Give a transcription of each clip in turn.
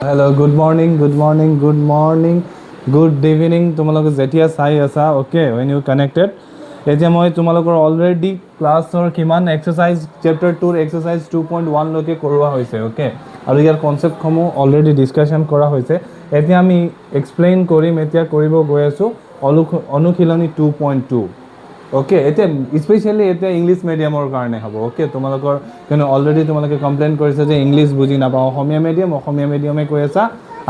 Hello, good morning, good evening. Tomorrow Zetia Sai Asa, okay, when you connected. Ejamoy tomorrow already class or Kiman exercise chapter 2 exercise 2.1 loke korwa hoise, okay. Aru yar concept komo already discussion kora hoise. Etia ami explain korim etia koribo goi asu অনুশীলনী 2.2 okay এতিয়া specially এতিয়া English মিডিয়ামৰ কাৰণে হ'ব okay তোমালোকৰ কেন already তোমালোকে complain কৰিছে যে English বুজি নাপাও অসমীয়া মিডিয়ামে কৈ আছা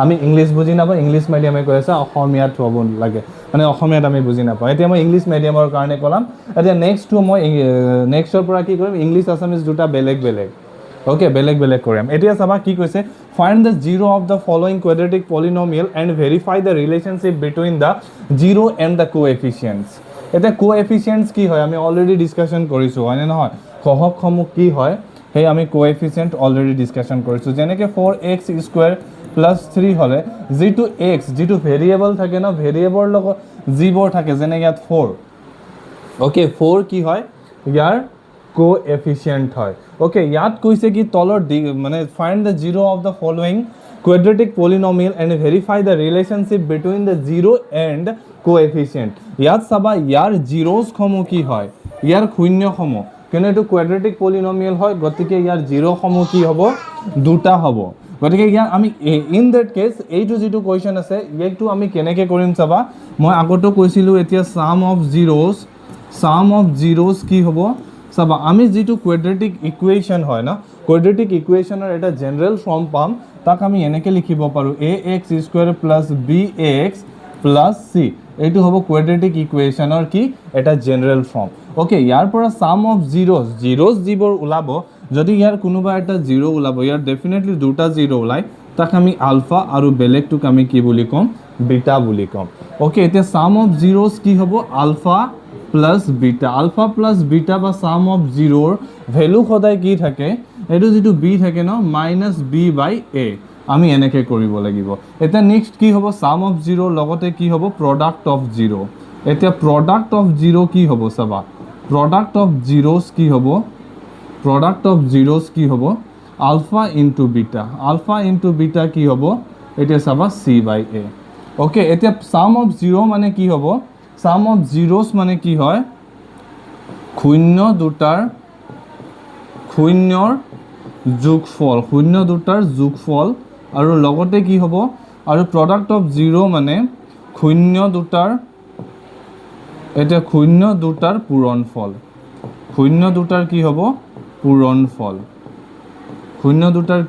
আমি ইংলিশ বুজি নাপাও ইংলিশ মিডিয়ামে কৈ আছা অসমীয়াত হ'ব লাগে মানে অসমীয়াত আমি বুজি নাপাও এতিয়া মই ইংলিশ মিডিয়ামৰ কাৰণে কলাম এতিয়া নেক্সট টু মই নেক্সটৰ পৰা কি কৰিম ইংলিশ আসামিজ দুটা বেলেগ okay বেলেগ কৰিম এতিয়া চাবা কি কৈছে find the zero of the following quadratic polynomial and verify the relationship between the zero and the coefficients এটা কোএফিচিয়েন্টস কি হয় আমি অলরেডি ডিসকাশন কৰিছো হয় না নহয় সহগসমূহ কি হয় হে আমি কোএফিচিয়েন্ট অলৰেডি ডিসকাশন কৰিছো যেনেকে 4x স্কয়াৰ প্লাস 3 হলে যেটো x যেটো ভেৰিয়েবল থাকে না ভেৰিয়েবল লগ জিবোৰ থাকে যেনে ইয়াত 4 ওকে 4 কি হয় ইয়াৰ কোএফিচিয়েন্ট হয় ওকে ইয়াত কৈছে কি তলৰ মানে find the zero of the following quadratic polynomial and verify the relationship between the zero and coefficient ইয়াত সাবা ইয়াৰ zeros খমু কি হয় ইয়াৰ শূন্য খমু কেন এটো quadratic polynomial হয় গতিকে ইয়াৰ zero খমু কি হ'ব দুটা হ'ব গতিকে ইয়াৰ আমি ইন দ্যাট কেস এইটো যেটো কোৱেশ্চন আছে এইটো আমি কেনেকে কৰিম চাবা মই আগতো কৈছিলো এতিয়া sum of zeros কি হ'ব চাবা আমি যেটো quadratic equation হয় না quadratic equationৰ এটা জেনাৰেল ফৰ্ম পাম তাক আমি এনেকে লিখিব পাৰো ax square plus bx plus c এইটো হ'ব quadratic equationৰ কি এটা জেনাৰেল ফৰ্ম ওকে ইয়াৰ পৰা sum of zeros যিবোৰ ওলাব যদি ইয়াৰ কোনোবা এটা জিৰো ওলাব ইয়াৰ ডেফিনেটলি দুটা জিৰো ওলাই তাক আমি আলফা আৰু বেলেগটোক আমি কি বুলি কম বিটা বুলি কম ওকে এতিয়া sum of zeros কি হ'ব আলফা প্লাস বিটা বা sum of zero ভ্যালু সদায় কি থাকে এটো যেটো b থাকে ন -b/a আমি এনেকে কৰিব লাগিব এটা নেক্সট কি হ'ব sum of zero লগতে কি হ'ব product of zero এটা product of zero কি হ'ব চাবা product of zeros কি হ'ব alpha into beta কি হ'ব এটা চাবা c/a ওকে এটা sum of zero মানে কি হ'ব sum of zeros মানে কি হয় শূন্য দুটাৰ যোগফল আৰু লগতে কি হ'ব আৰু product of zero মানে শূন্য দুটাৰ পূৰণফল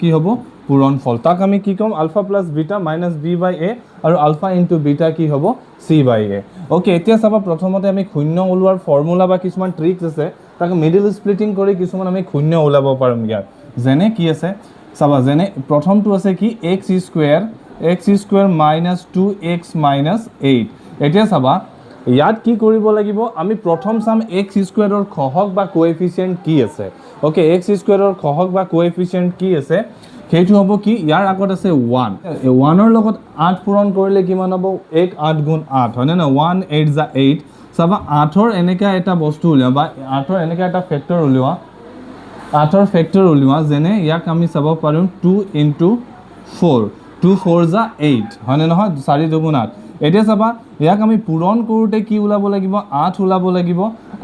কি হ'ব পূৰণফল তাক আমি কি কম আলফা প্লাস বিটা -b/a আৰু আলফা ইনটু বিটা কি হ'ব c/a ওকে এতিয়া চাবা প্ৰথমতে আমি শূন্য ওলোৱাৰ ফৰ্মুলা বা কিছুমান ট্ৰিক্স আছে তাক মিডল স্প্লিটিং কৰি কিছুমান আমি শূন্য ওলাব পাৰিম ইয়াত যেনে কি আছে চাবা যেনে প্ৰথমটো আছে কি x স্কয়াৰ -2x - 8 এতিয়া চাবা ইয়াত কি কৰিব লাগিব আমি প্ৰথম চাম x স্কয়াৰৰ খহগ বা কোএফিচিয়েন্ট কি আছে ওকে x স্কয়াৰৰ খহগ বা কোএফিচিয়েন্ট কি আছে সেইটো হ'ব কি ইয়াৰ আগত আছে 1 1ৰ লগত 8 পূৰণ কৰিলে কিমান হ'ব 1 8 গুণ 8 হয় না 1 8 যা 8 চাবা 8ৰ এনেকা এটা বস্তু উলিয়া বা 8ৰ এনেকা এটা ফেক্টৰ উলিয়া 8ৰ ফেক্টৰ উলিয়া যেনে ইয়াক আমি চাব পাৰোঁ 2 * 4 2 4 যা 8 হয় না নহয় 4 2 8 এতিয়া চাবা ইয়াক আমি পূৰণ কৰোতে কি ওলাব লাগিব 8 ওলাব লাগিব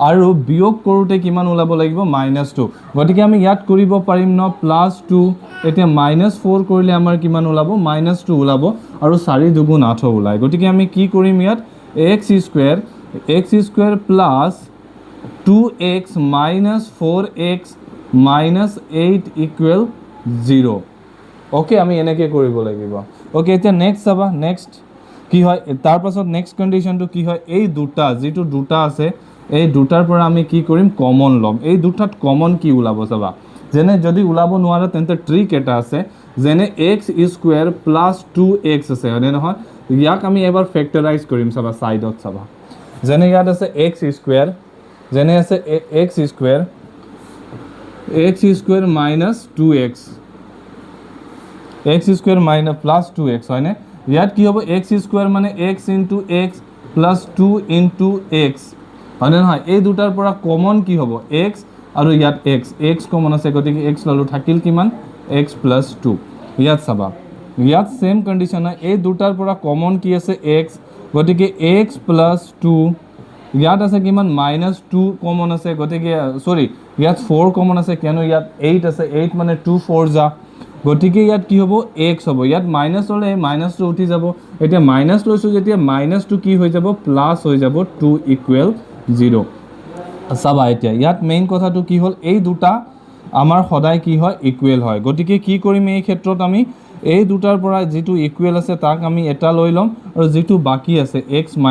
আৰু বিয়োগ কৰোতে কিমান ওলাব লাগিব -2 গতিকে আমি ইয়াত কৰিব পাৰিম ন +2 এতিয়া -4 কৰিলে আমাৰ কিমান ওলাব -2 ওলাব আৰু 4 2 8 ওলাই গতিকে আমি কি কৰিম ইয়াত x square plus 2x - 4x - 8 = 0 okay আমি এনেকে কৰিব লাগিব ওকে এতিয়া নেক্সট চাবা নেক্সট কি হয় তাৰ পাছত নেক্সট কন্ডিশনটো কি হয় এই দুটা যেটো দুটা আছে এই দুটাৰ পৰা আমি কি কৰিম কমন লম এই দুটাত কমন কি ওলাব চাবা যেনে যদি ওলাব নোৱাৰে তেন্তে ট্ৰিক এটা আছে যেনে x স্কয়াৰ প্লাস 2x আছে হয় নহয় ইয়াক আমি এবাৰ ফেক্টৰাইজ কৰিম চাবা সাইডত চাবা যেনে ইয়াত আছে x square minus 2x x square minus plus 2x হয় না ইয়াত কি হ'ব x স্কয়াৰ মানে x into x plus 2 into x হয় না নহয় এই দুটাৰ পৰা কমন কি হ'ব x আৰু ইয়াত x কমন আছে গতিকে x ললো থাকিল কিমান x plus 2 ইয়াত চাবা ইয়াত সেম কন্ডিশন হয় এই দুটাৰ পৰা কমন কি আছে x গতিকে x + 2 ইয়াত আছে কিমান -2 কমন আছে গতিকে সরি ইয়াত 4 কমন আছে কেন ইয়াত 8 আছে 8 মানে 2 4 যা গতিকে ইয়াত কি হ'ব x হ'ব ইয়াত মাইনাস হলে -2 উঠি যাব এতিয়া মাইনাস লৈছো যেতিয়া -2 কি হৈ যাব প্লাস হৈ যাব 2 = 0 চাবা এতিয়া ইয়াত মেইন কথাটো কি হল এই দুটা আমাৰ সদায় কি হয় ইকুৱেল হয় গতিকে কি কৰিম এই ক্ষেত্ৰত আমি এই দুটাৰ পৰা যেটো ইকুৱেল আছে তাক আমি এটা লৈ লম আৰু যেটো বাকি আছে x -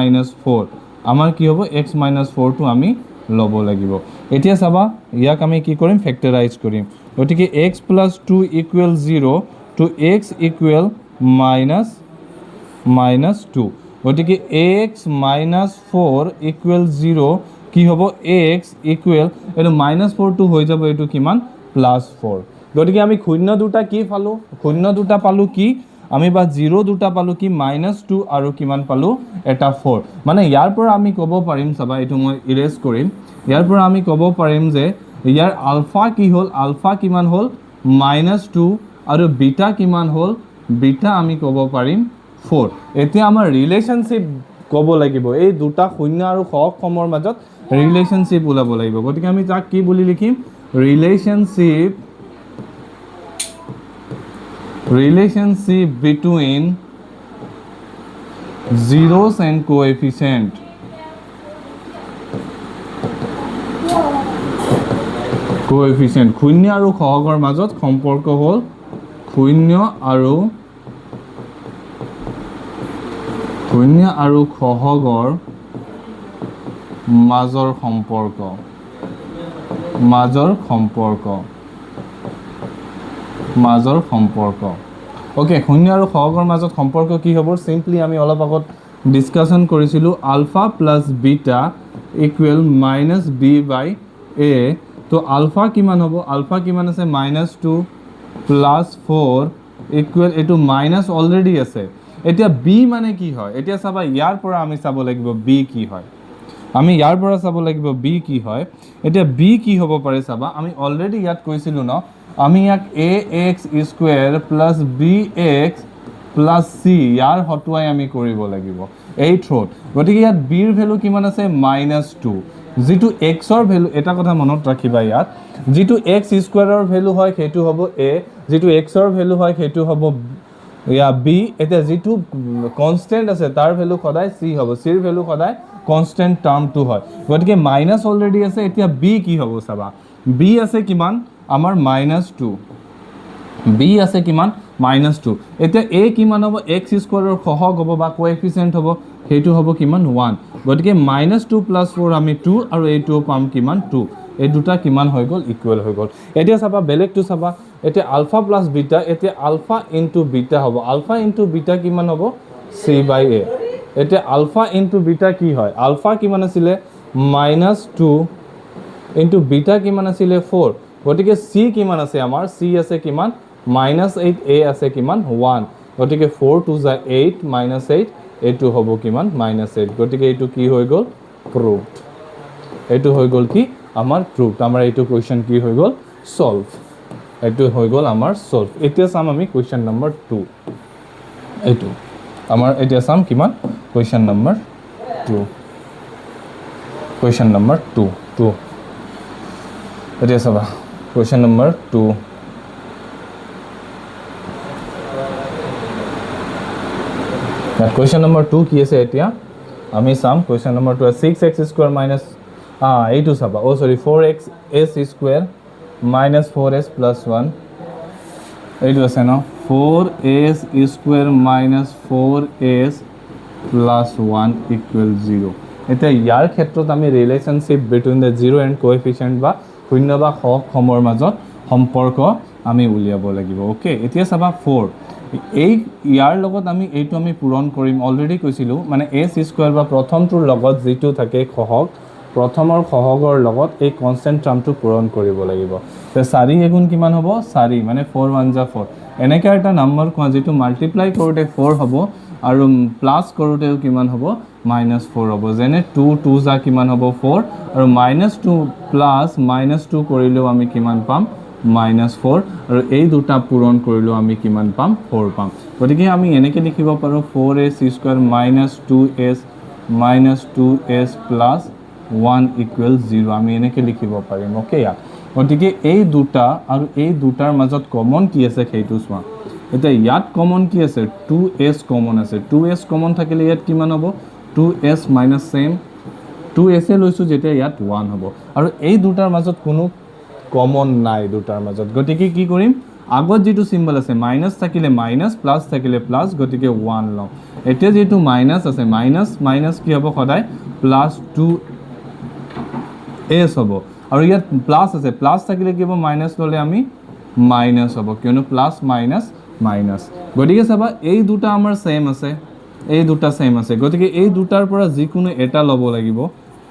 4 আমাৰ কি হ'ব x - 4 টো আমি লব লাগিব এতিয়া চাবা ইয়াক আমি কি কৰিম ফেক্টৰাইজ কৰিম গতিকে x + 2 = 0 to x = -2 গতিকে x - 4 = 0 কি হ'ব x = এটো -4 টো হৈ যাব এটো কিমান +4 গতিকে আমি শূন্য দুটা কি পালো শূন্য দুটা পালো কি আমি বা 0 দুটা পালো কি -2 আৰু কিমান পালো এটা 4 মানে ইয়াৰ পৰা আমি ক'ব পাৰিম চাবা এটো মই ইৰেজ কৰিম ইয়াৰ পৰা আমি ক'ব পাৰিম যে ইয়াৰ আলফা কি হল আলফা কিমান হল -2 আৰু বিটা কিমান হল বিটা আমি ক'ব পাৰিম 4 এতিয়া আমাৰ ৰিলেশনশিপ ক'ব লাগিব এই দুটা শূন্য আৰু সহগ সমৰ মাজত ৰিলেশনশিপ ওলাব লাগিব গতিকে আমি তাক কি বুলি লিখিম relationship between zeros and coefficient শূন্য আৰু সহগৰ মাজত সম্পৰ্ক হল শূন্য আৰু সহগৰ মাজৰ সম্পৰ্ক ওকে শূন্য আৰু সহগৰ মাজত সম্পৰ্ক কি হ'ব সিম্পলি আমি অলপ আগত ডিসকাশন কৰিছিলো ULFA plus beta equal -b/a তো আলফা কিমান হ'ব আলফা কিমান আছে -2 + 4 ইকুৱেল এটো মাইনাস অলৰেডি আছে এতিয়া b মানে কি হয় এতিয়া চাবা ইয়াৰ পৰা আমি চাব লাগিব b কি হয় আমি ইয়াৰ পৰা চাব লাগিব b কি হয় এতিয়া b কি হ'ব পাৰে চাবা আমি অলৰেডি ইয়াত কৈছিলো ন আমি ইয়াক ax² + bx + c ইয়াৰ হটুৱাই আমি কৰিব লাগিব এই থ্ৰট গতিকে ইয়াত b ৰ ভ্যালু কিমান আছে -2 যেটো x ৰ ভ্যালু এটা কথা মনত ৰাখিবা ইয়াত যেটো x² ৰ ভ্যালু হয় হেতু হ'ব a যেটো x ৰ ভ্যালু হয় হেতু হ'ব ইয়া b এটা যেটো কনস্ট্যান্ট আছে তাৰ ভ্যালু সদায় c হ'ব c ৰ ভ্যালু সদায় কনস্ট্যান্ট টাৰ্মটো হয় গতিকে মাইনাস অলৰেডি আছে এতিয়া b কি হ'ব চাবা b আছে কিমান আমাৰ -2 b আছে কিমান -2 এতিয়া a কিমান হ'ব x² ৰ সহগ হ'ব বা কোএফিচিয়েন্ট হ'ব হেতু হ'ব কিমান 1 গতিকে -2 + 4 আমি 2 আৰু এইটো পাম কিমান 2 এই দুটা কিমান হৈ গল ইকুৱেল হৈ গল এতিয়া চাবা বেলেগটো চাবা এতিয়া আলফা প্লাস বিটা এতিয়া আলফা ইনটু বিটা হ'ব আলফা ইনটু বিটা কিমান হ'ব c/a এতিয়া আলফা ইনটু বিটা কি হয় আলফা কিমান আছিল -2 ইনটু বিটা কিমান আছিল 4 গতিকে c কিমান আছে আমাৰ c আছে কিমান -8 a আছে কিমান 1 গতিকে 4 2 যা 8 -8 এটো হ'ব কিমান -8 গতিকে এটো কি হৈ গল প্রুভড এটো হৈ গল কি আমাৰ প্ৰুভড আমাৰ এটো কোৱেশ্চন কি হৈ গল সলভ এটো হৈ গল আমাৰ সলভ এতিয়া চাম আমি কোৱেশ্চন নম্বৰ 2 এটো আমাৰ এতিয়া চাম কিমান কোৱেশ্চন নম্বৰ 2 কোৱেশ্চন নম্বৰ 2 এতিয়া চাবা কোৱেশ্চন নম্বৰ 2 কোৱেশ্চন নম্বৰ 2 কি আছে এতিয়া আমি চাম কোৱেশ্চন নম্বৰ 2 6x² এইটো চাবা সরি 4x² - 4s + 1 এইটো আছে ন 4s² - 4s + 1 = 0 এটা ইয়াৰ ক্ষেত্ৰত আমি ৰিলেশনশিপ বিটুইন দ্য জিৰো এন্ড কোএফিচিয়েন্ট বা শূন্য বা সহগ সমৰ মাজত সম্পৰ্ক আমি উলিয়াব লাগিব ওকে এতিয়া চাবা 4 এই ইয়াৰ লগত আমি এইটো আমি পূৰণ কৰিম অলৰেডি কৈছিলো মানে s² বা প্ৰথমটোৰ লগত যেটো থাকে সহগ প্ৰথমৰ সহগৰ লগত এই কনস্ট্যান্ট টাৰ্মটো পূৰণ কৰিব লাগিব তে 4 এগুণ কিমান হ'ব 4 মানে 4 1 যা 4 এনেকা এটা নাম্বাৰ কোৱা যেটো মাল্টিপ্লাই কৰোতে 4 হ'ব আৰু প্লাস কৰোতেও কিমান হ'ব -4 হ'ব যেনে 2 2 যা কিমান হ'ব 4 আৰু -2 প্লাস -2 কৰিলেও আমি কিমান পাম -4 আৰু এই দুটা পূৰণ কৰিলো আমি কিমান পাম 4 পাম গতিকে আমি এনেকৈ লিখিব পাৰো 4ac square -2s plus 1 equals 0 আমি এনেকৈ লিখিব পাৰিম ওকে গতিকে এই দুটা আৰু এই দুটাৰ মাজত কমন কি আছে সেইটো চোৱা এতিয়া ইয়াত কমন কি আছে 2s কমন আছে 2s কমন থাকিলে ইয়াত কিমান হ'ব 2s minus same 2s এ লৈছো যেতিয়া ইয়াত 1 হ'ব আৰু এই দুটাৰ মাজত কোনো কমন নাই দুটাৰ মাজত গতিকে কি কৰিম আগত যেটো সিম্বল আছে মাইনাস থাকিলে মাইনাস প্লাস থাকিলে প্লাস গতিকে 1 লম এতিয়া যেটো মাইনাস আছে মাইনাস মাইনাস কি হ'ব সদায় প্লাস 2s হ'ব আৰু ইয়াত প্লাস আছে প্লাস থাকিলে কি হ'ব মাইনাস ললে আমি মাইনাস হ'ব কিয়নো প্লাস মাইনাস মাইনাস গতিকে চাবা এই দুটা আমাৰ সেম আছে এই দুটা সেম আছে গতিকে এই দুটাৰ পৰা যিকোনো এটা লব লাগিব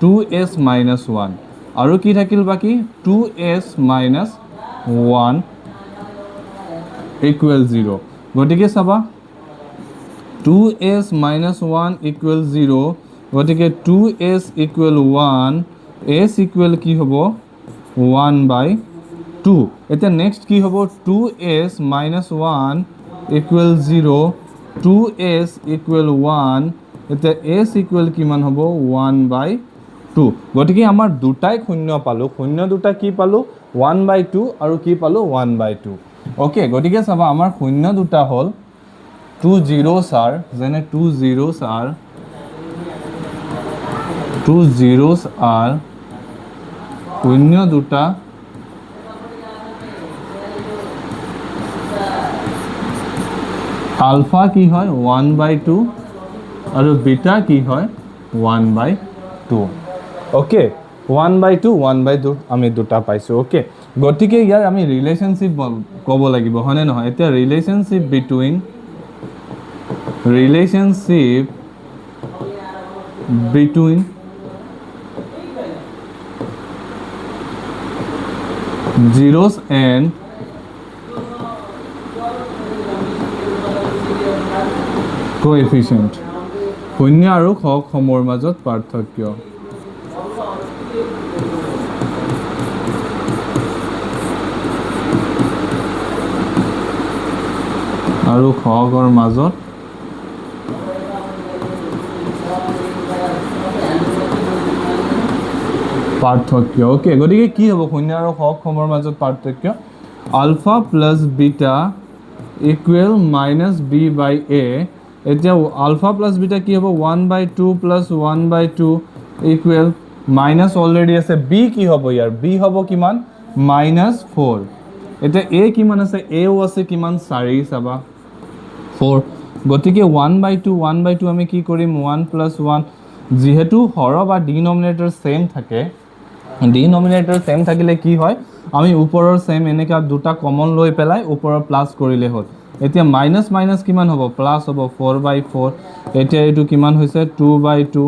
2s minus 1 আৰু কি থাকিল বাকি 2s minus 1 equal 0 গতিকে চাবা 2s minus 1 equal 0 গতিকে 2s equal 1 s equal কি হ'ব 1/2 এটা নেক্সট কি হ'ব 2s minus 1 equal 0 2s equal 1 এটা s equal কিমান হ'ব 1/2 গতিকে আমাৰ দুটাই শূন্য পালো শূন্য দুটা কি পালো 1/2 আৰু কি পালো 1/2 ওকে গতিকে চাবা আমাৰ শূন্য দুটা হল 2 zeros are যেনে 2 zeros are শূন্য দুটা আলফা কি হয় 1/2 আৰু বিটা কি হয় 1/2 ওকে 1/2 1/2 আমি দুটা পাইছো ওকে গতিকে ইয়াৰ আমি ৰিলেশনশিপ ক'ব লাগিব হয়নে নহয় এটা ৰিলেশনশিপ between zeros and coefficient শূন্য আৰু হক সমৰ মাজত পাৰ্থক্য আৰু হকৰ মাজত পাৰ্থক্য ওকে গতিকে কি হ'ব শূন্য আৰু হক সমৰ মাজত পাৰ্থক্য ULFA plus beta equal -b/a এতিয়া আলফা প্লাস বিটা কি হ'ব 1/2 প্লাস 1/2 ইকুৱেল মাইনাস অলৰেডি আছে b কি হ'ব ইয়াৰ b হ'ব কিমান -4 এতিয়া a কিমান আছে a ও আছে কিমান 4 চাবা 4 গতিকে 1/2 আমি কি কৰিম 1 + 1 যেহেতু হৰ বা ডিনোমিনেটৰ সেম থাকে ডিনোমিনেটৰ সেম থাকিলে কি হয় আমি ওপৰৰ সেম এনেকা দুটা কমন লৈ পেলাই ওপৰৰ প্লাস কৰিলে হ'ল এতিয়া মাইনাস মাইনাস কিমান হ'ব প্লাস হ'ব 4/4 এতিয়া এটো কিমান হৈছে 2/2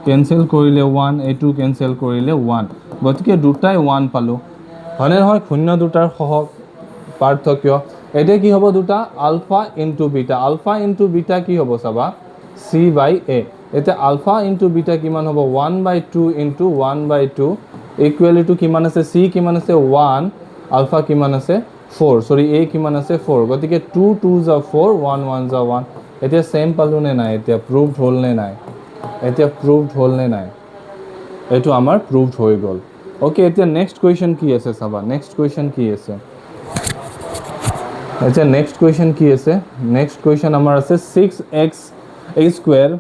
কেনসেল কৰিলে 1 এটো কেনসেল কৰিলে 1 গতিকে দুটাই 1 পালো হনে হয় শূন্য দুটাৰ সহগ পাৰ্থক্য এটা কি হ'ব দুটা আলফা ইনটু বিটা কি হ'ব চাবা c/a এটা আলফা ইনটু বিটা কিমান হ'ব 1/2 ইনটু 1/2 ইকুৱেল টু কিমান আছে c কিমান আছে 1 আলফা কিমান আছে 4 সৰি a কিমান আছে 4 গতিকে 2 2 যা 4 1 1 যা 1 এতিয়া সেম পালো নে নাই এতিয়া প্ৰুভড হল নে নাই এটো আমাৰ প্ৰুভড হৈ গল ওকে এতিয়া নেক্সট কোৱেশ্চন কি আছে চাবা নেক্সট কোৱেশ্চন কি আছে আচ্ছা নেক্সট কোৱেশ্চন আমাৰ আছে 6x a square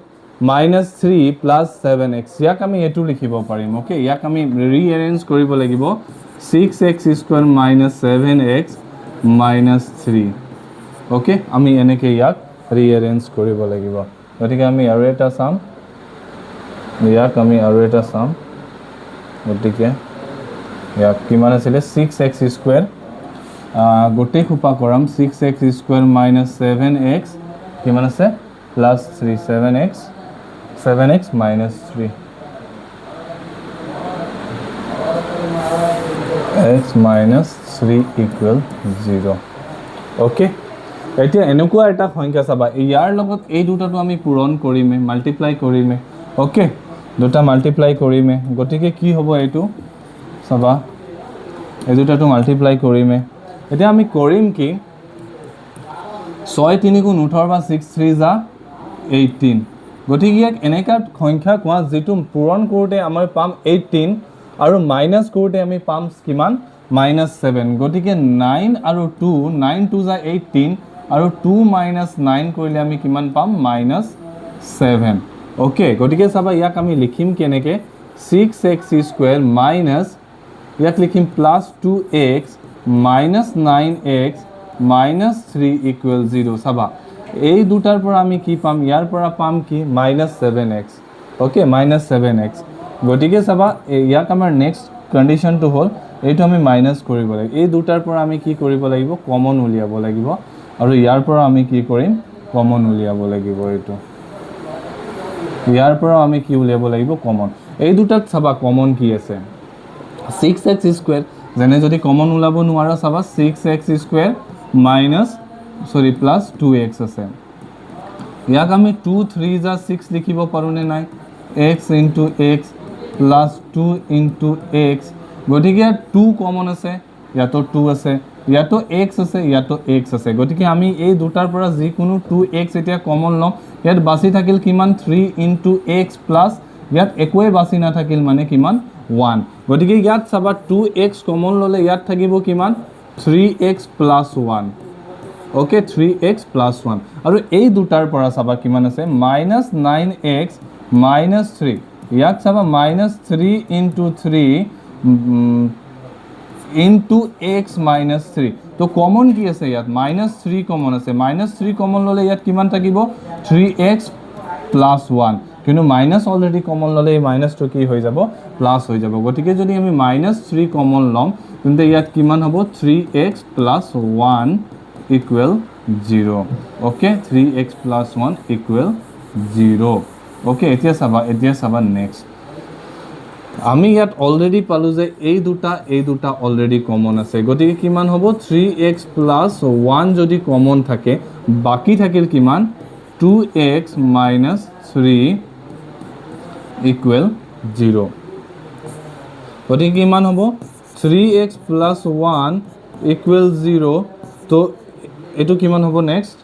minus 3 plus 7x ইয়াক আমি এটো লিখিব পাৰিম ওকে ইয়াক আমি ৰিএৰেঞ্জ কৰিব লাগিব 6x square minus 7x minus 3 okay আমি এনেকে ইয়াক ৰিএৰেঞ্জ কৰিব লাগিব গতিকে আমি আৰু এটা চাম গতিকে ইয়াক কিমান আছিল 6x square গোটে খুপা কৰাম 6x square minus 7x কিমান আছে plus 3 7x minus 3 x minus 3 equal 0 okay এতিয়া এনেকুৱা এটা সংখ্যা চাবা ইয়াৰ লগত এই দুটাটো আমি পূৰণ কৰিমে মাল্টিপ্লাই কৰিমে ওকে দুটা মাল্টিপ্লাই কৰিমে গতিকে কি হ'ব এটো চাবা এই দুটাটো মাল্টিপ্লাই কৰিমে এতিয়া আমি কৰিম কি 6 3 গুণ 18 বা 6 3 যা 18 গতিকে ইয়াক এনেকা সংখ্যা কোৱা যেটো পূৰণ কৰোতে আমাৰ পাম 18 আৰু মাইনাস কৰোতে আমি পাম কিমান -7 গতিকে 9 আৰু 2 9 2 যা 18 আৰু 2 - 9 কৰিলে আমি কিমান পাম -7 ওকে গতিকে চাবা ইয়াক আমি লিখিম কেনেকে 6x² মাইনাস ইয়াক লিখিম +2x -9x -3 = 0 চাবা এই দুটাৰ পৰা আমি কি পাম ইয়াৰ পৰা পাম কি -7x ওকে -7x গতিকে চাবা ইয়াক আমাৰ নেক্সট কন্ডিশনটো হ'ল এইটো আমি মাইনাস কৰিব লাগিব এই দুটাৰ পৰা আমি কি কৰিব লাগিব কমন উলিয়াব লাগিব আৰু ইয়াৰ পৰা আমি কি কৰিম কমন উলিয়াব লাগিব এইটো ইয়াৰ পৰা আমি কি উলিয়াব লাগিব কমন এই দুটাত চাবা কমন কি আছে 6x² যেনে যদি কমন উলাব নোৱাৰা চাবা 6x² +2x আছে ইয়াক আমি 2 3 যা 6 লিখিব পাৰো নে নাই x * x +2 * x গতিকে 2 কমন আছে ইয়াতো 2 আছে ইয়াতো x আছে ইয়াতো x আছে গতিকে আমি এই দুটাৰ পৰা যি কোনো 2x এতিয়া কমন লম ইয়াত বাছি থাকিল কিমান 3 * x প্লাস ইয়াত একোৱে বাছি না থাকিল মানে কিমান 1 গতিকে ইয়াত চাবা 2x কমন ললে ইয়াত থাকিব কিমান 3x + 1 ওকে 3x + 1 আৰু এই দুটাৰ পৰা চাবা কিমান আছে -9x -3 ইয়াত চাবা -3 * 3 x -3 তো কমন কি আছে ইয়াত -3 কমন আছে -3 কমন ললে ইয়াত কিমান থাকিব 3x + 1 কিন্তু মাইনাস অলরেডি কমন ললে এই মাইনাসটো কি হৈ যাব প্লাস হৈ যাব গতিকে যদি আমি -3 কমন লম তেন্তে ইয়াত কিমান হ'ব 3x + 1 = 0 ওকে 3x + 1 = 0 ওকে এতিয়া চাবা নেক্সট আমি ইয়াত অলরেডি পালো যে এই দুটা অলরেডি কমন আছে গতিকে কিমান হ'ব 3x + 1 যদি কমন থাকে বাকি থাকিল কিমান 2x - 3 = 0 গতিকে কিমান হ'ব 3x + 1 = 0 তো এটো কিমান হ'ব নেক্সট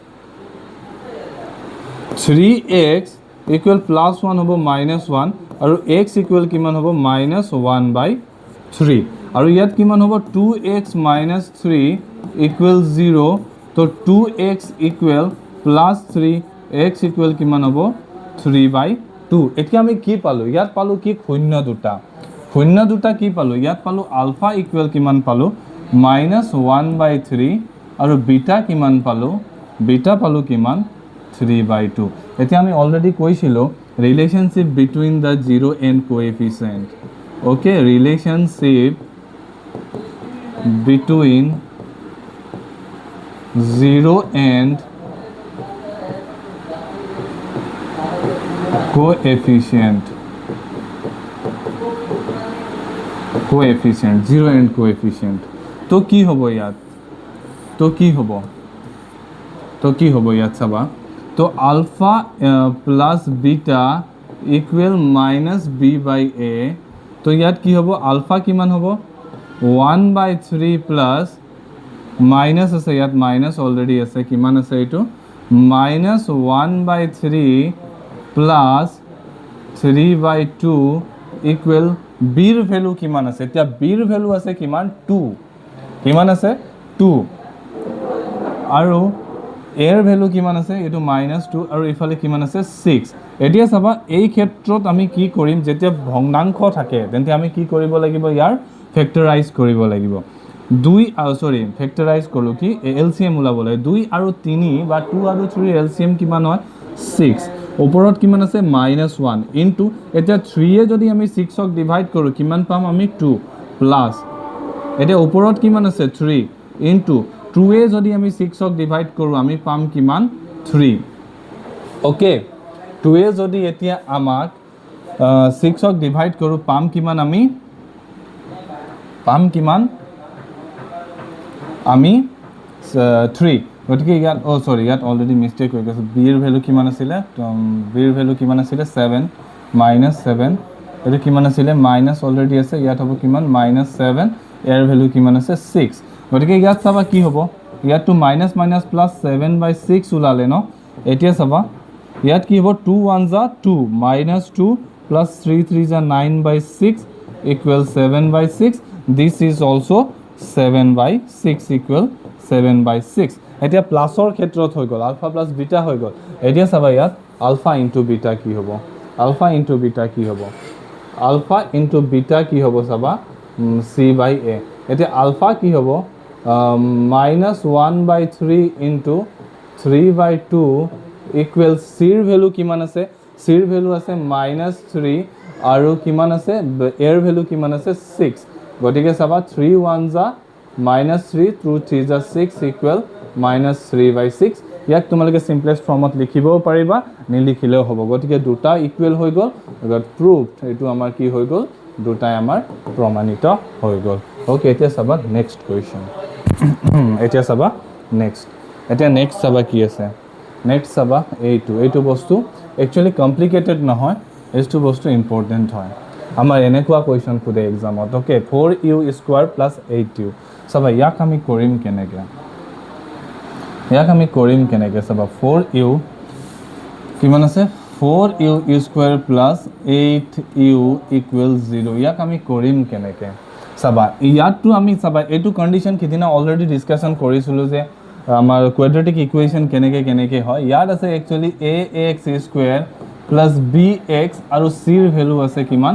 3x = +1 হ'ব -1 আৰু x = কিমান হ'ব -1/3 আৰু ইয়াত কিমান হ'ব 2x - 3 = 0 তো 2x = +3 x = কিমান হ'ব 3/2 এতিয়া আমি কি পালো ইয়াত পালো কি শূন্য দুটা কি পালো ইয়াত পালো আলফা = কিমান পালো -1/3 আৰু বিটা কিমান পালো বিটা পালো কিমান 3/2 এতিয়া আমি অলরেডি কৈছিলো relationship between the zero and coefficient okay relationship between zero and coefficient zero and coefficient তো কি হ'ব ইয়াত চাবা তো alpha plus beta equal -b/a তো ইয়াত কি হ'ব alpha কিমান হ'ব 1/3 plus minus আছে ইয়াত minus already আছে কিমান আছে এটো -1/3 plus 3/2 equal b ৰ ভ্যালু কিমান আছে এতিয়া b ৰ ভ্যালু আছে কিমান 2 কিমান আছে 2 আৰু এৰ ভ্যালু কিমান আছে এটো -2 আৰু ইফালে কিমান আছে 6 এতিয়া চাবা এই ক্ষেত্ৰত আমি কি কৰিম যেতিয়া ভগ্নাংশ থাকে তেন্তে আমি কি কৰিব লাগিব ইয়াৰ ফেক্টৰাইজ কৰিব লাগিব 2 ফেক্টৰাইজ কৰলো কি এলসিএম উলাবলৈ 2 আৰু 3 বা 2 আৰু 3 এলসিএম কিমান হয় 6 ওপৰত কিমান আছে -1 ইনটু এতিয়া 3 এ যদি আমি 6ক ডিভাইড কৰো কিমান পাম আমি 2 প্লাস এতিয়া ওপৰত কিমান আছে 3 ইনটু 2 এ যদি আমি 6ক ডিভাইড কৰো আমি পাম কিমান 3 ওকে 2 এ যদি এতিয়া আমাক 6ক ডিভাইড কৰো পাম কিমান আমি 3 গতিকে ইয়াত ইয়াত অলরেডি মিস্টেক হৈ গৈছে b এর ভ্যালু কিমান আছিল b এর ভ্যালু কিমান আছিল 7 -7 এটা কিমান আছিল মাইনাস অলরেডি আছে ইয়াত হ'ব কিমান -7 ইয়াৰ ভ্যালু কিমান আছে 6 গতিকে ইয়াত চাবা কি হ'ব ইয়াত টু মাইনাস মাইনাস প্লাস 7/6 ওলালে ন এতিয়া চাবা ইয়াত কি হ'ব 2 1 যা 2 -2 plus 3 3 যা 9/6 equal 7/6 this is also 7/6 equal 7/6 এতিয়া প্লাসৰ ক্ষেত্ৰত হৈ গল আলফা প্লাস বিটা হৈ গল এতিয়া চাবা ইয়াত আলফা ইনটু বিটা কি হ'ব আলফা ইনটু বিটা কি হ'ব আলফা ইনটু বিটা কি হ'ব চাবা c/a এতিয়া আলফা কি হ'ব -1/3 into 3/2 equal c ৰ ভ্যালু কিমান আছে c ৰ ভ্যালু আছে -3 আৰু কিমান আছে a ৰ ভ্যালু কিমান আছে 6 গতিকে চাবা 3 1 যা -3 through 3 যা 6 equal -3/6 ইয়াক তোমালোকে সিম্পলেস্ট ফৰ্মত লিখিবও পাৰিবা নিলিখিলেও হ'ব গতিকে দুটা ইকুৱেল হৈ গল গট প্ৰুভড এটো আমাৰ কি হৈ গল দুটাই আমাৰ প্ৰমাণিত হৈ গল ওকে এতিয়া চাবা নেক্সট কোৱেশ্চন এতিয়া চাবা নেক্সট চাবা কি আছে নেক্সট চাবা এইটো বস্তু একচুয়ালি কমপ্লিকেটেড নহয় এইটো বস্তু ইম্পৰ্টেন্ট হয় আমাৰ এনেকুৱা কোৱেশ্চন খুদে এক্সামত ওকে 4u² + 8u চাবা ইয়াক আমি কৰিম কেনেকে চাবা 4u কিমান আছে 4u² + 8u = 0 ইয়াক আমি কৰিম কেনেকে চাবা ইয়াতটো আমি চাবা এটো কন্ডিশন কিদিনা অলৰেডি ডিসকাশন কৰিছিলো যে আমাৰ কোয়াড্ৰেটিক ইকুয়েশন কেনেকে হয় ইয়াত আছে একচুয়ালি ax² + bx আৰু c ৰ ভ্যালু আছে কিমান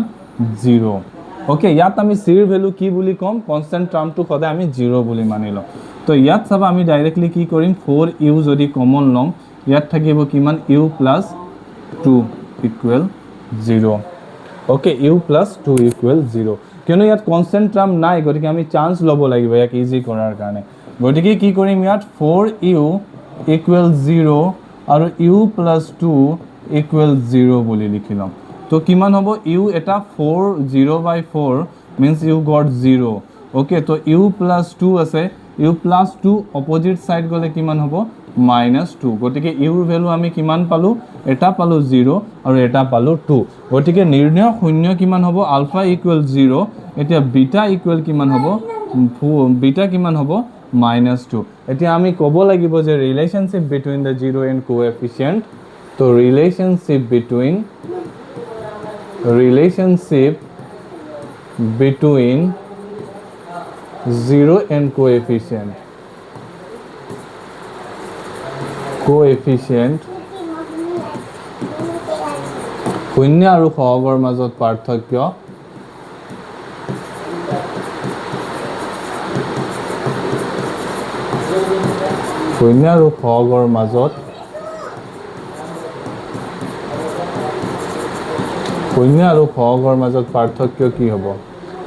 0 ওকে ইয়াত আমি c ৰ ভ্যালু কি বুলি কম কনস্ট্যান্ট টার্মটো সদায় আমি 0 বুলি মানি লম তো ইয়াত চাবা আমি ডাইৰেক্টলি কি কৰিম 4u যদি কমন লম ইয়াত থাকিব কিমান u + 2 = 0 ওকে u + 2 = 0 কিয়নো ইয়াত কনস্ট্যান্ট টার্ম নাই গতিকে আমি চান্স লব লাগিব ইয়াক ইজি কৰাৰ কাৰণে গতিকে কি কৰিম ইয়াত 4u = 0 আৰু u + 2 = 0 বুলি লিখিলাম তো কিমান হ'ব u এটা 4 0/4 means u got 0 ওকে তো u + 2 আছে u + 2 অপোজিট সাইড গলে কিমান হ'ব -2 গতিকে u ৰ ভ্যালু আমি কিমান পালো এটা পালো 0 আৰু এটা পালো 2 গতিকে নিৰ্ণয় শূন্য কিমান হ'ব আলফা = 0 এতিয়া বিটা = কিমান হ'ব বিটা কিমান হ'ব -2 এতিয়া আমি ক'ব লাগিব যে relationship between the zero and coefficient তো relationship between zero and coefficient শূন্য আৰু সহগৰ মাজত পাৰ্থক্য শূন্য আৰু সহগৰ মাজত পাৰ্থক্য কি হ'ব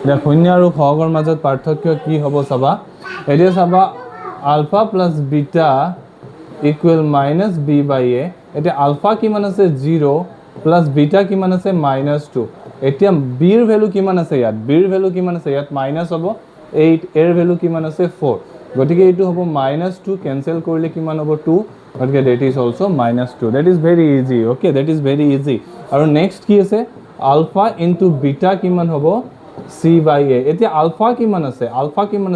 এতিয়া শূন্য আৰু সহগৰ মাজত পাৰ্থক্য কি হ'ব চাবা এতিয়া চাবা ULFA plus beta equal -b/a এতিয়া আলফা কিমান আছে 0 প্লাস বিটা কিমান আছে -2 এতিয়া b ৰ ভ্যালু কিমান আছে ইয়াত b ৰ ভ্যালু কিমান আছে ইয়াত মাইনাস হ'ব 8 এৰ ভ্যালু কিমান আছে 4 গতিকে এইটো হ'ব -2 ক্যান্সেল কৰিলে কিমান হ'ব 2 গতিকে that is also -2 that is very easy okay that is very easy আৰু নেক্সট কি আছে আলফা ইনটু বিটা কিমান হ'ব c/a এতিয়া আলফা কিমান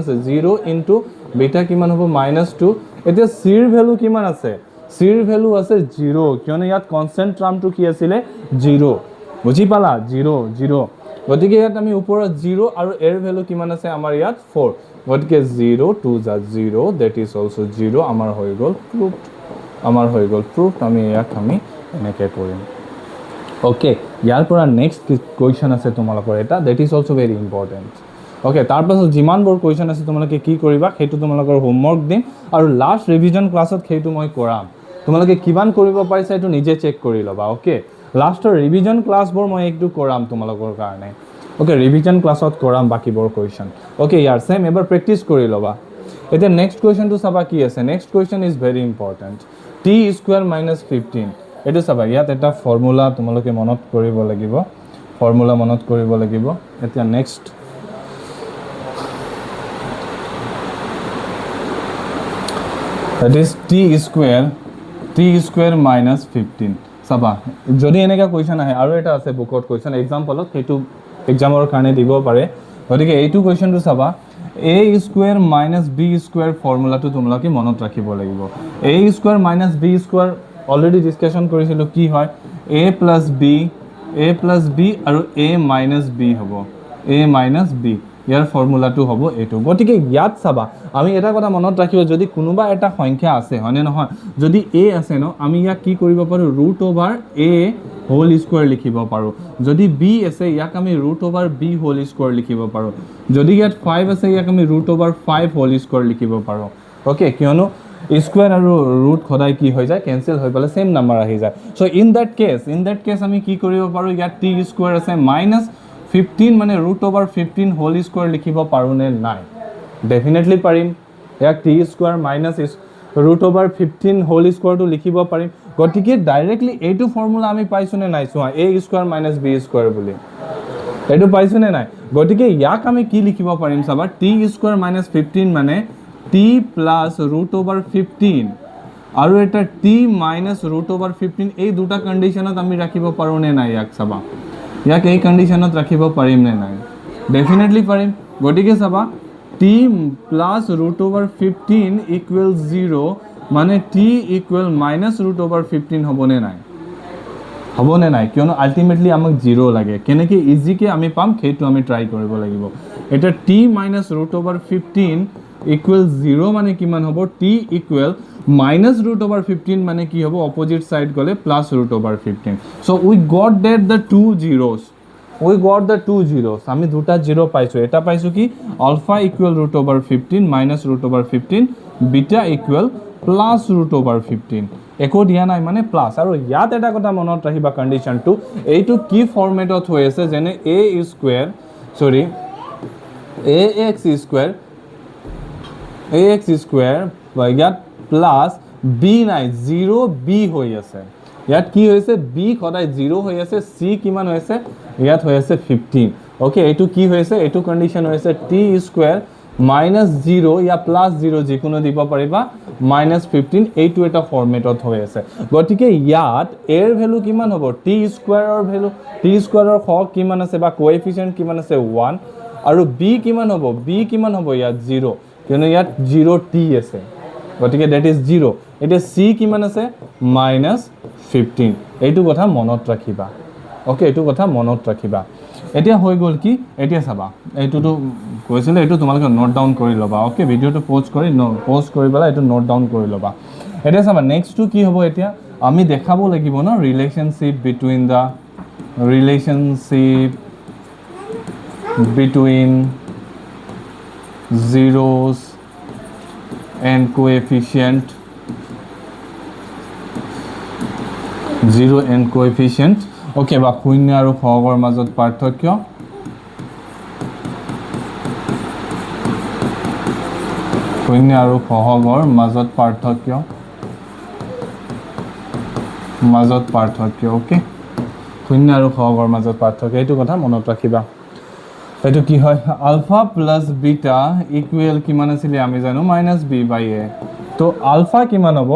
আছে 0 ইনটু বিটা কিমান হ'ব -2 এতিয়া c ৰ ভ্যালু কিমান আছে c ৰ ভ্যালু আছে 0 কিয়নো ইয়াত কনস্ট্যান্ট টাৰ্মটো কি আছিল 0 বুজি পালা 0 গতিকে ইয়াত আমি ওপৰত 0 আৰু এৰ ভ্যালু কিমান আছে আমাৰ ইয়াত 4 গতিকে 0 2 যা 0 that is also 0 আমাৰ হৈ গল proof আমি ইয়াত আমি এনেকৈ কৰিম ওকে ইয়াৰ পৰা নেক্সট কোৱেশ্চন আছে তোমালোকৰ এটা that is also very important okay তাৰ পাছত যিমানবোৰ কোৱেশ্চন আছে তোমালোকে কি কৰিবা হেতু তোমালোকৰ হোমৱৰ্ক দিম আৰু লাষ্ট ৰিভিজন ক্লাছত হেতু মই কৰাম তোমালোকে কিমান কৰিব পাৰিছা এটো নিজে চেক কৰি লবা ওকে লাষ্টৰ ৰিভিজন ক্লাছবোৰ মই একটু কৰাম তোমালোকৰ কাৰণে ওকে ৰিভিজন ক্লাছত কৰাম বাকিবোৰ কোৱেশ্চন ওকে ইয়াৰ সেম এবাৰ প্ৰেক্টিস কৰি লবা এতিয়া নেক্সট কোৱেশ্চনটো চাবা কি আছে next question is very important t² - 15 এটো চাবা ইয়াত এটা ফৰ্মুলা তোমালোকে মনত কৰিব লাগিব এতিয়া নেক্সট that is t² - 15 চাবা যদি এনেকা কোৱেশ্চন আহে আৰু এটা আছে বুকত কোৱেশ্চন এক্সাম্পলত হেতু এক্সামৰ কাৰণে দিব পাৰে গতিকে এইটো কোৱেশ্চনটো চাবা a square minus b square ফৰ্মুলাটো তোমালোকে মনত ৰাখিব লাগিব a square minus b square already discussion কৰিছিলো কি হয় a plus b আৰু a minus b হ'ব a minus b ইয়াৰ ফৰ্মুলাটো হ'ব এটো গতিকে ইয়াত চাবা আমি এটা কথা মনত ৰাখিব যদি কোনোবা এটা সংখ্যা আছে হয়নে নহয় যদি a আছে ন আমি ইয়াক কি কৰিব পাৰো √a হোল স্কয়াৰ লিখিব পাৰো যদি b আছে ইয়াক আমি √b হোল স্কয়াৰ লিখিব পাৰো যদি ইয়াত 5 আছে ইয়াক আমি √5 হোল স্কয়াৰ লিখিব পাৰো ওকে কিয়নো স্কয়াৰ আৰু ৰুট খদাই কি হৈ যায় কেনসেল হৈ পালে সেম নাম্বাৰ আহি যায় সো ইন দ্যাট কেস আমি কি কৰিব পাৰো ইয়াত t স্কয়াৰ আছে মাইনাস 15 মানে √15 হোল স্কয়াৰ লিখিব পাৰো নে নাই ডেফিনেটলি পাৰিম ইয়াক t স্কয়াৰ মাইনাস √15 হোল স্কয়াৰটো লিখিব পাৰিম গতিকে ডাইৰেক্টলি এইটো ফৰ্মুলা আমি পাইছো নে নাই চোৱা a square minus b square বুলি এইটো পাইছো নে নাই গতিকে ইয়াক আমি কি লিখিব পাৰিম চাবা t স্কয়াৰ মাইনাস 15 মানে t প্লাস √15 আৰু এটা t মাইনাস √15 এই দুটা কন্ডিশনত আমি ৰাখিব পাৰো নে নাই ইয়াক চাবা ইয়াক এই কন্ডিশনত ৰাখিব পাৰিম নে নাই ডেফিনেটলি পাৰিম গতিকে চাবা t plus √15 equals 0 মানে t equal minus √15 হবনে নাই কিয়নো আলটিমেটলি আমাক 0 লাগে কেনেকে ইজিকে আমি পাম সেইটো আমি ট্রাই কৰিব লাগিব এটা t minus √15 equals 0 মানে কিমান হ'ব t equal minus √15 মানে কি হ'ব অপোজিট সাইড গলে plus √15 so we got that the two zeros আমি দুটা 0 পাইছো এটা পাইছো কি alpha equal √15 minus √15 beta equal plus √15 একো দিয়া নাই মানে প্লাস আৰু ইয়াত এটা কথা মনত ৰাখিবা কন্ডিশনটো এইটো কি ফৰমেটত হৈ আছে যেনে ax স্কয়ার ইয়াত প্লাস b নাই 0b হৈ আছে ইয়াত কি হৈছে b খদাই 0 হৈ আছে c কিমান হৈ আছে ইয়াত হৈ আছে 15 ওকে এটো কি হৈছে এটো কন্ডিশন হৈছে t স্কয়ার minus 0 या plus 0 যিকোনো দিব পাৰিবা minus 15 এইটো এটা ফৰমেটত হৈ আছে গতিকে ইয়াত এৰ ভ্যালু কিমান হ'ব t স্কয়াৰৰ ভ্যালু t স্কয়াৰৰ হক কিমান আছে বা কোএফিচিয়েন্ট কিমান আছে 1 আৰু b কিমান হ'ব ইয়াত 0 কিয়নো ইয়াত 0t আছে গতিকে that is 0 এটা c কিমান আছে minus 15 এইটো কথা মনত ৰাখিবা ওকে এইটো কথা মনত ৰাখিবা এতিয়া হৈ গল কি এতিয়া চাবা এইটোটো কৈছিল এইটো তোমালোকে নোট ডাউন কৰি লবা ওকে ভিডিওটো পজ কৰি বলা এইটো নোট ডাউন কৰি লবা এতিয়া চাবা নেক্সট টু কি হ'ব এতিয়া আমি দেখাব লাগিব না relationship between zeros and coefficient 0 and coefficient okay বা শূন্য আৰু সহগৰ মাজত পাৰ্থক্য ওকে শূন্য আৰু সহগৰ মাজত পাৰ্থক্য এইটো কথা মনত ৰাখিবা এইটো কি হয় আলফা প্লাস বিটা ইকুৱেল কিমান আছিল আমি জানো -b/a তো আলফা কিমান হ'ব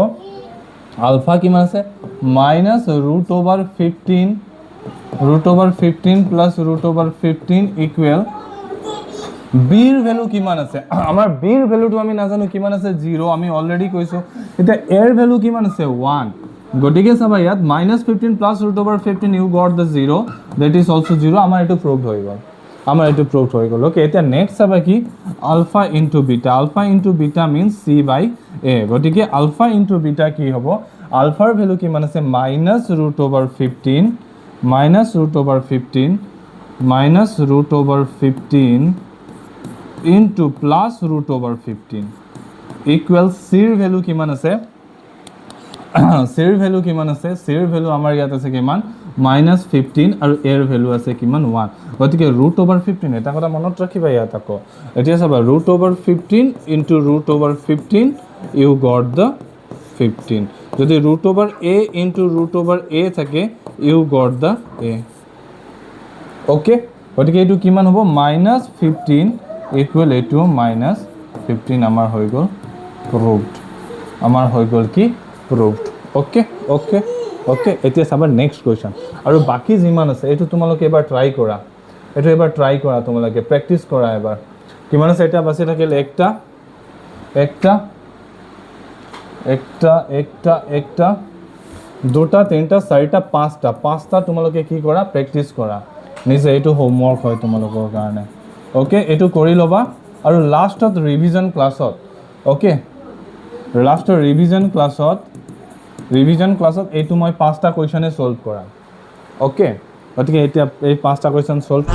আলফা কিমান আছে -√15 plus √15 equal b এর ভ্যালু কিমান আছে আমাৰ b এৰ ভ্যালুটো আমি নাজানো কিমান আছে 0 আমি অলৰেডি কৈছো এটা a এর ভ্যালু কিমান আছে 1 গটিকে চাবা ইয়াত -15 plus √15 you got the 0 that is also 0 আমাৰ এটো প্রুভড হৈ গল ওকে এটা নেক্সট চাবা কি ULFA into beta means c/a গটিকে আলফা ইনটু বিটা কি হ'ব আলফাৰ ভ্যালু কিমান আছে -√15 into plus √15 equal c এৰ ভ্যালু কিমান আছে c এৰ ভ্যালু আমাৰ ইয়াত আছে কিমান -15 আৰু a এৰ ভ্যালু আছে কিমান 1 গতিকে √15 এটা কথা মনত ৰাখিবা ইয়াত আকৌ এতিয়া চাবা √15 into √15 you got the 15 যদি √a into √a থাকে you got the a okay গতিকে এটো কিমান হ'ব -15 equal to -15 আমাৰ হৈ গল proved ওকে এতিয়া চাবা নেক্সট কোৱেশ্চন আৰু বাকি যিমান আছে এটো তোমালোকে এবাৰ ট্ৰাই কৰা তোমালোকে প্ৰ্যাকটিস কৰা এবাৰ কিমান আছে এটা বাছি থাকিল একটা একটা একটা একটা একটা দুটা তিনটা চাৰিটা পাঁচটা তোমালোকে কি কৰা প্ৰেক্টিছ কৰা নিজে এইটো হোমৱৰ্ক হয় তোমালোকৰ কাৰণে ওকে এইটো কৰি ল'বা আৰু লাষ্টত ৰিভিজন ক্লাছত ওকে লাষ্টৰ ৰিভিজন ক্লাছত এইটো মই 5টা কুৱেশ্যনে সলভ কৰা ওকে গতিকে এতিয়া এই 5টা কুৱেশ্যন সলভ